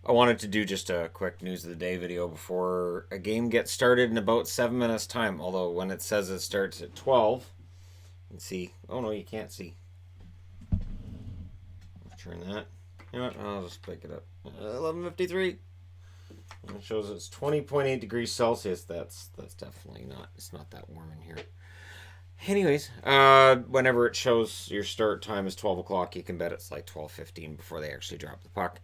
I wanted to do just a quick news of the day video before a game gets started in about 7 minutes time. Although when it says it starts at 12, you can see. Oh no, you can't see. Turn that. You know what? I'll just pick it up. 11:53. It shows it's 20.8 degrees Celsius. That's definitely not. It's not that warm in here. Anyways, whenever it shows your start time is 12 o'clock, you can bet it's like 12:15 before they actually drop the puck.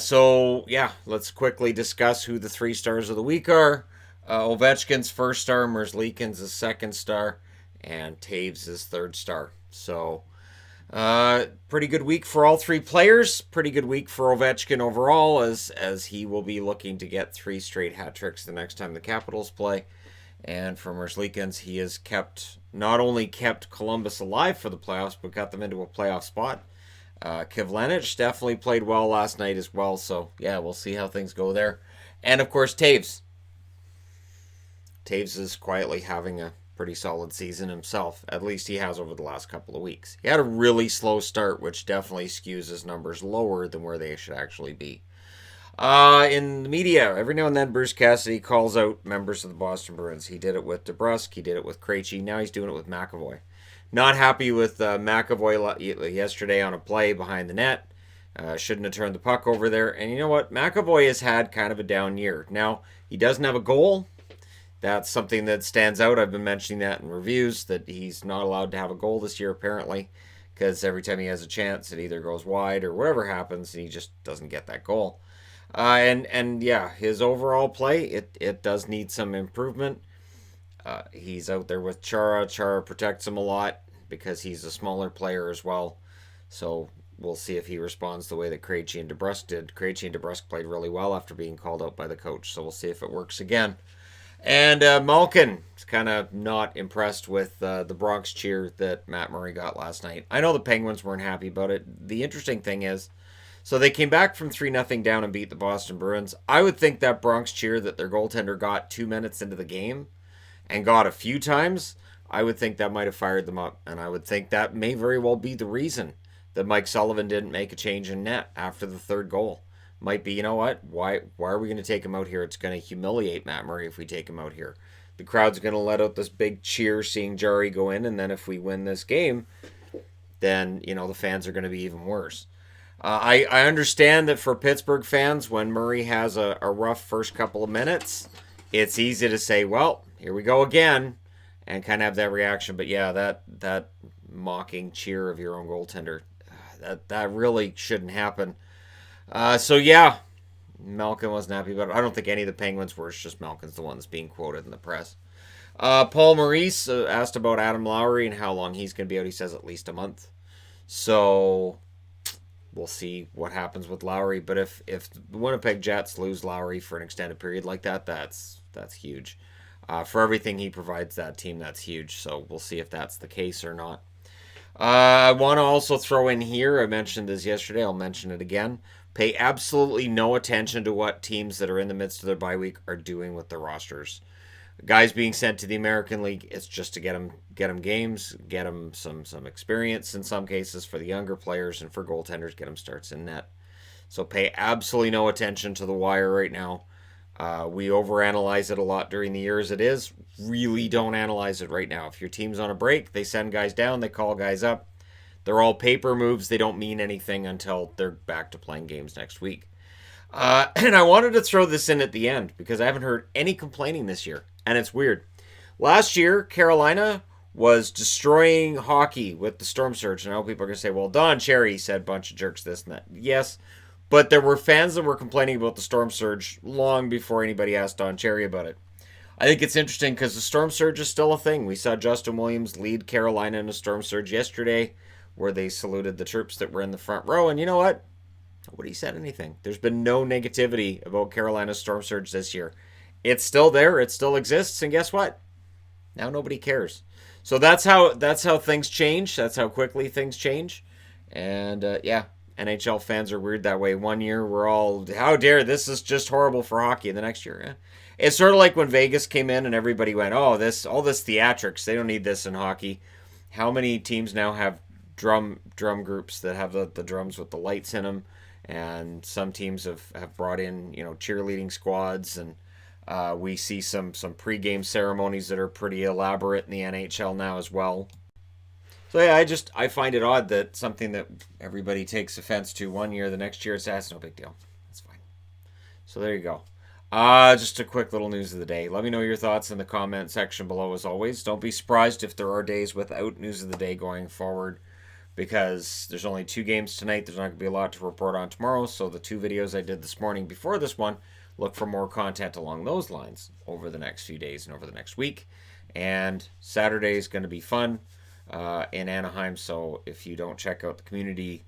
So yeah, let's quickly discuss who the three stars of the week are. Ovechkin's first star, Merzlikins' his second star, and Taves' his third star. So, pretty good week for all three players. Pretty good week for Ovechkin overall, as he will be looking to get three straight hat tricks the next time the Capitals play. And for Merzlikins, he has not only kept Columbus alive for the playoffs, but got them into a playoff spot. Kivlenic definitely played well last night as well. So, yeah, we'll see how things go there. And, of course, Taves. Taves is quietly having a pretty solid season himself. At least he has over the last couple of weeks. He had a really slow start, which definitely skews his numbers lower than where they should actually be. In the media, every now and then Bruce Cassidy calls out members of the Boston Bruins. He did it with DeBrusk. He did it with Krejci. Now he's doing it with McAvoy. Not happy with McAvoy yesterday on a play behind the net. Shouldn't have turned the puck over there. And you know what? McAvoy has had kind of a down year. Now, he doesn't have a goal. That's something that stands out. I've been mentioning that in reviews, that he's not allowed to have a goal this year, apparently, because every time he has a chance, it either goes wide or whatever happens, and he just doesn't get that goal. And yeah, his overall play, it does need some improvement. He's out there with Chara. Chara protects him a lot because he's a smaller player as well. So we'll see if he responds the way that Krejci and DeBrusk did. Krejci and DeBrusk played really well after being called out by the coach. So we'll see if it works again. And Malkin is kind of not impressed with the Bronx cheer that Matt Murray got last night. I know the Penguins weren't happy about it. The interesting thing is, so they came back from 3-0 down and beat the Boston Bruins. I would think that Bronx cheer that their goaltender got 2 minutes into the game and got a few times, I would think that might have fired them up. And I would think that may very well be the reason that Mike Sullivan didn't make a change in net after the third goal. Might be, you know what? Why are we going to take him out here? It's going to humiliate Matt Murray if we take him out here. The crowd's going to let out this big cheer seeing Jari go in, and then if we win this game, then, the fans are going to be even worse. I understand that for Pittsburgh fans, when Murray has a rough first couple of minutes, it's easy to say, well, here we go again, and kind of have that reaction. But yeah, that mocking cheer of your own goaltender, that really shouldn't happen. So yeah, Malkin wasn't happy about it. I don't think any of the Penguins were. It's just Malkin's the one that's being quoted in the press. Paul Maurice asked about Adam Lowry and how long he's going to be out. He says at least a month. So we'll see what happens with Lowry. But if the Winnipeg Jets lose Lowry for an extended period like that, that's huge. For everything he provides that team, that's huge. So we'll see if that's the case or not. I want to also throw in here, I mentioned this yesterday, I'll mention it again. Pay absolutely no attention to what teams that are in the midst of their bye week are doing with their rosters. Guys being sent to the American League, it's just to get them games, get them some experience in some cases for the younger players, and for goaltenders, get them starts in net. So pay absolutely no attention to the wire right now. We overanalyze it a lot during the year as it is. Really don't analyze it right now. If your team's on a break, they send guys down, they call guys up. They're all paper moves. They don't mean anything until they're back to playing games next week. And I wanted to throw this in at the end because I haven't heard any complaining this year. And it's weird. Last year, Carolina was destroying hockey with the Storm Surge. And I know people are going to say, well, Don Cherry said bunch of jerks this and that. Yes, but there were fans that were complaining about the Storm Surge long before anybody asked Don Cherry about it. I think it's interesting because the Storm Surge is still a thing. We saw Justin Williams lead Carolina in a Storm Surge yesterday, where they saluted the troops that were in the front row. And you know what? Nobody said anything. There's been no negativity about Carolina's Storm Surge this year. It's still there. It still exists. And guess what? Now nobody cares. So that's how things change. That's how quickly things change. And yeah, NHL fans are weird that way. One year we're all, how dare, this is just horrible for hockey. And the next year, it's sort of like when Vegas came in and everybody went, oh, all this theatrics, they don't need this in hockey. How many teams now have drum groups that have the drums with the lights in them and some teams have brought in, cheerleading squads, and we see some pregame ceremonies that are pretty elaborate in the NHL now as well. So yeah, I find it odd that something that everybody takes offense to one year, the next year that's no big deal. That's fine. So there you go. Just a quick little news of the day. Let me know your thoughts in the comment section below as always. Don't be surprised if there are days without news of the day going forward, because there's only 2 games tonight. There's not going to be a lot to report on tomorrow. So the 2 videos I did this morning before this one, look for more content along those lines over the next few days and over the next week. And Saturday is going to be fun in Anaheim. So if you don't check out the community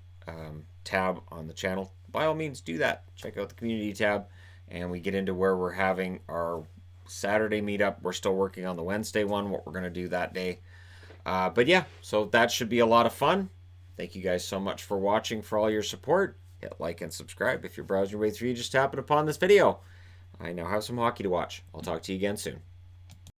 tab on the channel, by all means do that. Check out the community tab, and we get into where we're having our Saturday meetup. We're still working on the Wednesday one, what we're going to do that day. But yeah, so that should be a lot of fun. Thank you guys so much for watching, for all your support. Hit like and subscribe. If you're browsing your way through, you just happened upon this video. I now have some hockey to watch. I'll talk to you again soon.